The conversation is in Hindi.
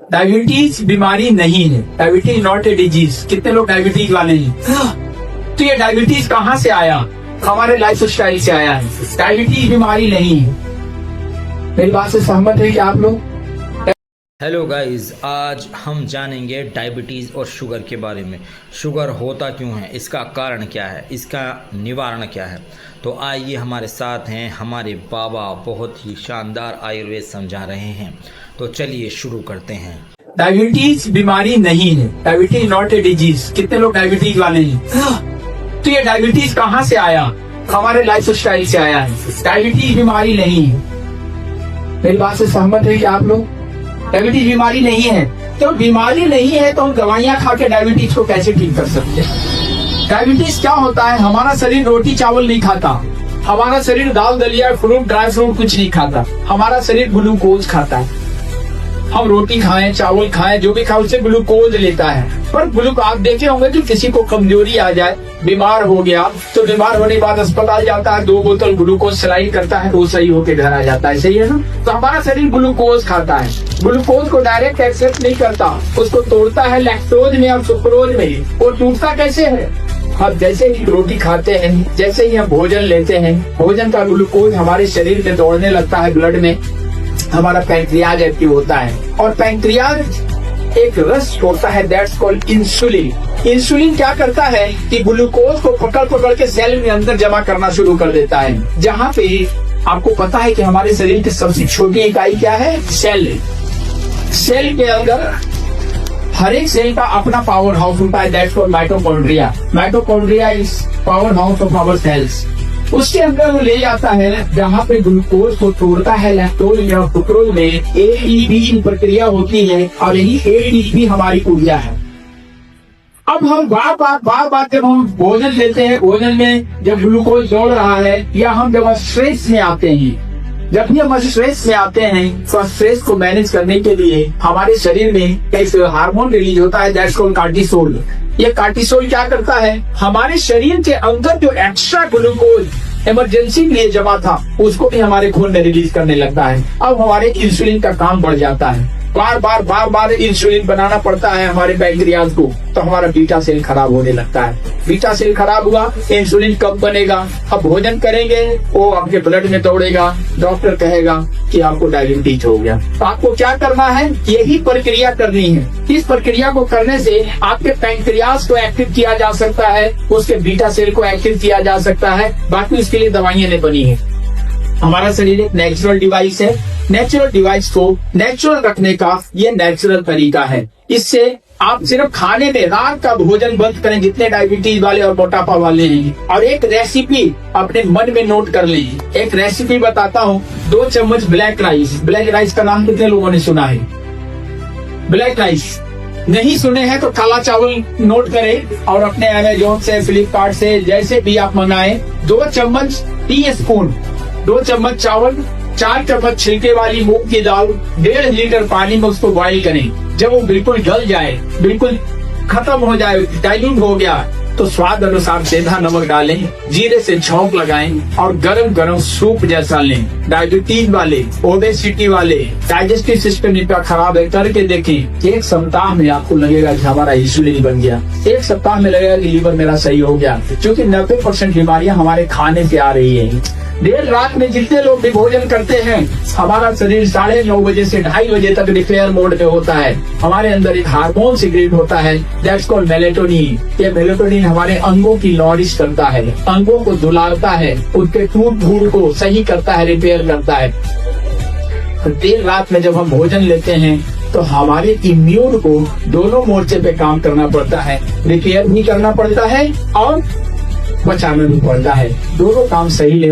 डायबिटीज बीमारी नहीं है। Diabetes not a disease. कितने लोग डायबिटीज वाले हैं? तो ये डायबिटीज कहाँ से आया? हमारे लाइफ स्टाइल से आया है। डायबिटीज बीमारी नहीं है। मेरी बात से सहमत है कि आप लोग? हेलो गाइस, आज हम जानेंगे डायबिटीज़ और शुगर के बारे में। शुगर होता क्यों है, इसका कारण क्या है, इसका निवारण क्या है। तो आइए हमारे साथ हैं हमारे बाबा, बहुत ही शानदार आयुर्वेद समझा रहे हैं। तो चलिए शुरू करते हैं। डायबिटीज बीमारी नहीं है। Diabetes not a disease. कितने लोग डायबिटीज वाले हैं? तो ये डायबिटीज कहाँ से आया? हमारे लाइफ स्टाइल से आया है। डायबिटीज बीमारी नहीं है। मेरी बात से सहमत है कि आप लोग? डायबिटीज बीमारी नहीं है। तो बीमारी नहीं है तो हम दवाइयाँ खा के डायबिटीज को कैसे ठीक कर सकते हैं? डायबिटीज क्या होता है? हमारा शरीर रोटी चावल नहीं खाता। हमारा शरीर दाल दलिया फ्रूट ड्राई फ्रूट कुछ नहीं खाता। हमारा शरीर ग्लूकोज खाता है। हम रोटी खाएं चावल खाएं जो भी खाएं उससे ग्लूकोज लेता है। पर ग्लूकोज आप देखे होंगे कि किसी को कमजोरी आ जाए, बीमार हो गया, तो बीमार होने के बाद अस्पताल जाता है, 2 बोतल ग्लूकोज सलाइन करता है तो वो सही होके घर आ जाता है। सही है ना? तो हमारा शरीर ग्लूकोज खाता है। ग्लूकोज को डायरेक्ट एक्सेप्ट नहीं करता, उसको तोड़ता है लैक्टोज में और सुक्रोज में। वो टूटता कैसे है? अब जैसे ही रोटी खाते हैं, जैसे ही हम भोजन लेते हैं, भोजन का ग्लूकोज हमारे शरीर में दौड़ने लगता है, ब्लड में हमारा पैंक्रियाज एक्टिव होता है और पैंक्रियाज एक रस छोड़ता है, दैट्स कॉल्ड इंसुलिन। इंसुलिन क्या करता है कि ग्लूकोज को पकड़ के सेल में अंदर जमा करना शुरू कर देता है। जहाँ पे आपको पता है कि हमारे शरीर की सबसे छोटी इकाई क्या है? सेल। सेल के अंदर हर एक सेल का अपना पावर हाउस होता है, that's called mitochondria. Mitochondria is power house of our cells. उसके अंदर वो ले जाता है जहाँ पे ग्लूकोज को तोड़ता है लैक्टोज या सुक्रोज में। एडीपी की प्रक्रिया होती है और यही एडीपी हमारी ऊर्जा है। अब हम बार बार जब हम भोजन लेते हैं, भोजन में जब ग्लूकोज दौड़ रहा है या हम जब स्ट्रेस में आते हैं, जब भी हम स्ट्रेस में आते हैं तो स्ट्रेस को मैनेज करने के लिए हमारे शरीर में एक हार्मोन रिलीज होता है, दैट्स कॉल्ड कार्टिसोल। ये कार्टिसोल क्या करता है? हमारे शरीर के अंदर जो एक्स्ट्रा ग्लूकोज इमरजेंसी के लिए जमा था उसको भी हमारे खून में रिलीज करने लगता है। अब हमारे इंसुलिन का काम बढ़ जाता है। बार बार इंसुलिन बनाना पड़ता है हमारे पैंक्रियाज को, तो हमारा बीटा सेल खराब होने लगता है। बीटा सेल खराब हुआ, इंसुलिन कम बनेगा। अब भोजन करेंगे, वो आपके ब्लड में दौड़ेगा, डॉक्टर कहेगा कि आपको डायबिटीज हो गया। तो आपको क्या करना है? यही प्रक्रिया करनी है। इस प्रक्रिया को करने से आपके पैंक्रियाज को एक्टिव किया जा सकता है, उसके बीटा सेल को एक्टिव किया जा सकता है। बाकी उसके लिए दवाइयाँ नहीं बनी है। हमारा शरीर एक नेचुरल डिवाइस है। नेचुरल डिवाइस को नेचुरल रखने का ये नेचुरल तरीका है। इससे आप सिर्फ खाने में रात का भोजन बंद करें, जितने डायबिटीज वाले और मोटापा वाले हैं, और एक रेसिपी अपने मन में नोट कर लें। एक रेसिपी बताता हूँ। 2 चम्मच ब्लैक राइस। ब्लैक राइस का नाम कितने लोगों ने सुना है? ब्लैक राइस नहीं सुने हैं तो काला चावल नोट करें और अपने अमेजोन से, फ्लिपकार्ट से, जैसे भी आप मंगाएं। 2 चम्मच टी स्पून, 2 चम्मच चावल, 4 चम्मच छिलके वाली मूंग की दाल, 1.5 लीटर पानी में उसको बॉइल करें। जब वो बिल्कुल गल जाए, बिल्कुल खत्म हो जाए, डाइल्यूट हो गया, तो स्वाद अनुसार सेंधा नमक डालें, जीरे से छौंक लगाएं और गरम गरम सूप जैसा लें। डायबिटीज वाले, ओबेसिटी वाले, डाइजेस्टिव सिस्टम इनका खराब है, करके देखें। 1 सप्ताह में आपको लगेगा कि हमारा इंसुलिन बन गया। 1 सप्ताह में लगेगा कि लीवर मेरा सही हो गया, क्योंकि 90% बीमारियां हमारे खाने से आ रही है। देर रात में जितने लोग भी भोजन करते हैं, हमारा शरीर 9:30 बजे से 2:30 बजे तक रिपेयर मोड पे होता है। हमारे अंदर एक हार्मोन सीक्रेट होता है, दैट्स कॉल्ड मेलेटोनिन। ये मेलेटोनिन हमारे अंगों की नॉरिश करता है, अंगों को दुलारता है, उनके टूट फूट को सही करता है, रिपेयर करता है। देर रात में जब हम भोजन लेते हैं तो हमारे इम्यून को दोनों मोर्चे पे काम करना पड़ता है, रिपेयर भी करना पड़ता है और बचाना भी पड़ता है। दोनों काम सही